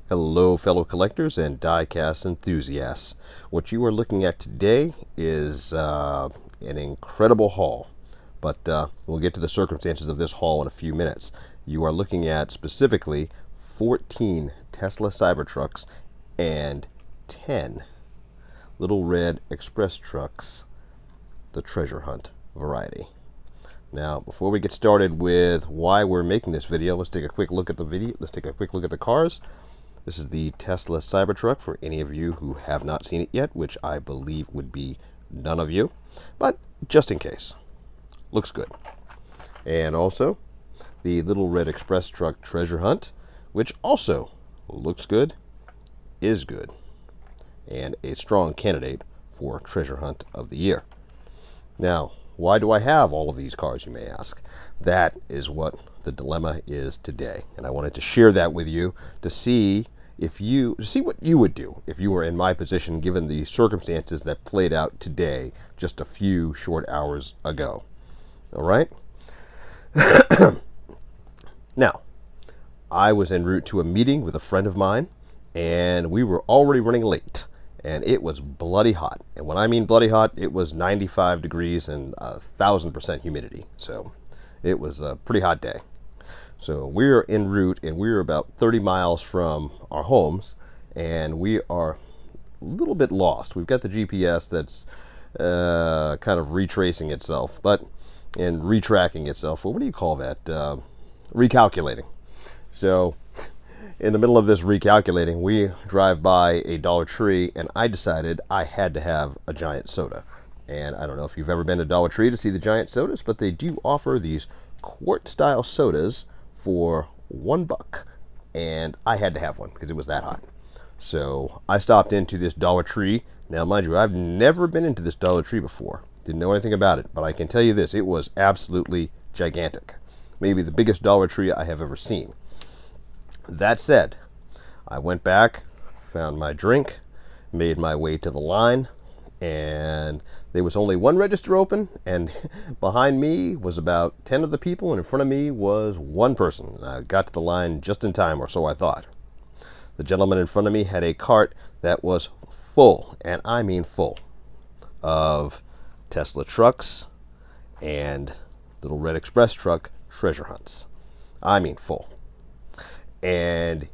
Hello, fellow collectors and die-cast enthusiasts. What you are looking at today is an incredible haul, but we'll get to the circumstances of this haul in a few minutes. You are looking at specifically 14 Tesla Cybertrucks and 10 Little Red Express trucks, the treasure hunt variety. Now, before we get started with why we're making this video, let's take a quick look at the video. Let's take a quick look at the cars. This is the Tesla Cybertruck for any of you who have not seen it yet, which I believe would be none of you, but just in case. Looks good. And also, the Little Red Express truck treasure hunt, which also looks good, is good, and a strong candidate for treasure hunt of the year. Now, why do I have all of these cars, you may ask? That is what the dilemma is today, and I wanted to share that with you to see what you would do if you were in my position, given the circumstances that played out today, just a few short hours ago. All right. Now, I was en route to a meeting with a friend of mine, and we were already running late, and it was bloody hot. And when I mean bloody hot, it was 95 degrees and 1,000% humidity. So it was a pretty hot day. So we're en route, and we're about 30 miles from our homes, and we are a little bit lost. We've got the GPS that's kind of retracing itself, and retracking itself. Well, what do you call that? Recalculating. So in the middle of this recalculating, we drive by a Dollar Tree, and I decided I had to have a giant soda. And I don't know if you've ever been to Dollar Tree to see the giant sodas, but they do offer these quart-style sodas for $1, and I had to have one because it was that hot. So I stopped into this Dollar Tree. Now, mind you, I've never been into this Dollar Tree before. Didn't know anything about it, but I can tell you this, it was absolutely gigantic. Maybe the biggest Dollar Tree I have ever seen. That said, I went back, found my drink, made my way to the line, and there was only one register open, and behind me was about 10 of the people, and in front of me was one person. I got to the line just in time, or so I thought. The gentleman in front of me had a cart that was full, and I mean full, of Tesla trucks and Little Red Express truck treasure hunts. I mean full. And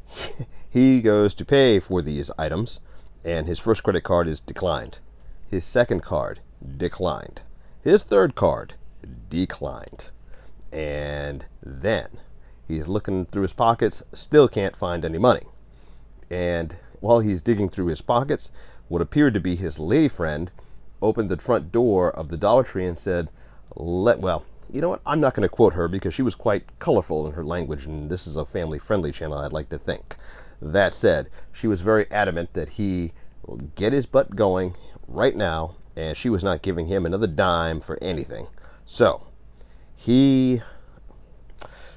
he goes to pay for these items, and his first credit card is declined. His second card declined. His third card declined. And then he's looking through his pockets, still can't find any money. And while he's digging through his pockets, what appeared to be his lady friend opened the front door of the Dollar Tree and said, well, you know what? I'm not going to quote her because she was quite colorful in her language, and this is a family-friendly channel, I'd like to think. That said, she was very adamant that he will get his butt going right now, and she was not giving him another dime for anything. So he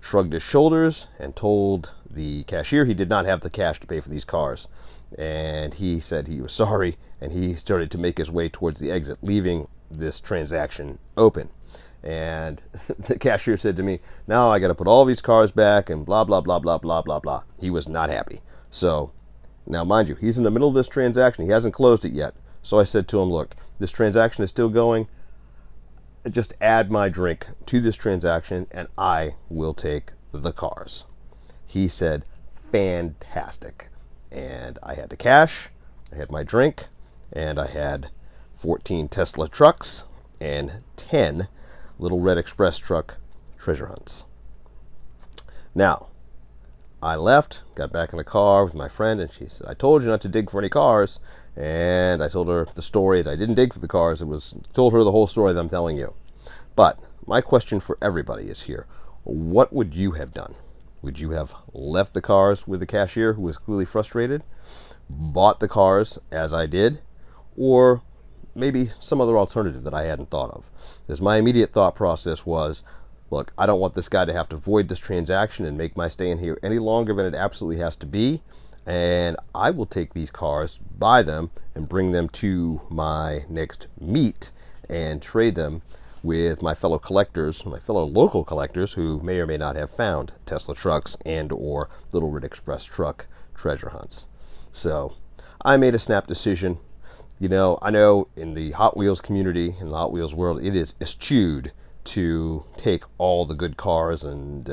shrugged his shoulders and told the cashier he did not have the cash to pay for these cars. And he said he was sorry, and he started to make his way towards the exit, leaving this transaction open. And the cashier said to me, now I got to put all these cars back and blah, blah, blah, blah, blah, blah, blah. He was not happy. So now, mind you, he's in the middle of this transaction. He hasn't closed it yet. So I said to him, look, this transaction is still going. Just add my drink to this transaction and I will take the cars. He said, fantastic. And I had the cash, I had my drink, and I had 14 Tesla trucks and 10 Little Red Express truck treasure hunts. Now, I left, got back in the car with my friend, and she said, I told you not to dig for any cars. And I told her the story that I didn't dig for the cars. Told her the whole story that I'm telling you. But my question for everybody is here. What would you have done? Would you have left the cars with the cashier who was clearly frustrated, bought the cars as I did, or maybe some other alternative that I hadn't thought of? Because my immediate thought process was, look, I don't want this guy to have to void this transaction and make my stay in here any longer than it absolutely has to be. And I will take these cars, buy them, and bring them to my next meet and trade them with my fellow collectors, my fellow local collectors who may or may not have found Tesla trucks and or Little Red Express truck treasure hunts. So I made a snap decision. You know, I know in the Hot Wheels community, in the Hot Wheels world, it is eschewed to take all the good cars and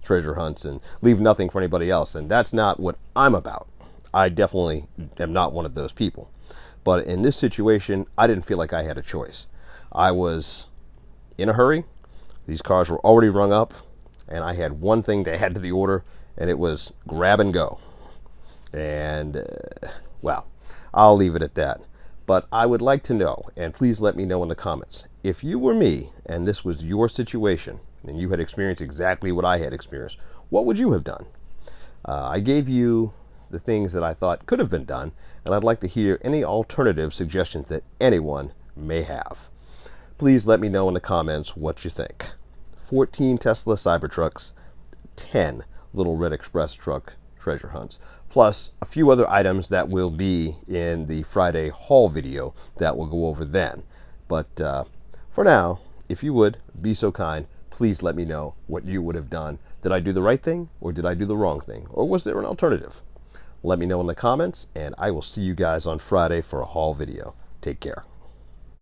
treasure hunts and leave nothing for anybody else. And that's not what I'm about. I definitely am not one of those people. But in this situation, I didn't feel like I had a choice. I was in a hurry. These cars were already rung up, and I had one thing to add to the order, and it was grab and go. And, well, I'll leave it at that. But I would like to know, and please let me know in the comments, if you were me and this was your situation and you had experienced exactly what I had experienced, what would you have done? I gave you the things that I thought could have been done, and I'd like to hear any alternative suggestions that anyone may have. Please let me know in the comments what you think. 14 Tesla Cybertrucks, 10 Little Red Express truck treasure hunts, plus a few other items that will be in the Friday haul video that we'll go over then. But for now, if you would be so kind, please let me know what you would have done. Did I do the right thing, or did I do the wrong thing, or was there an alternative? Let me know in the comments, and I will see you guys on Friday for a haul video. Take care.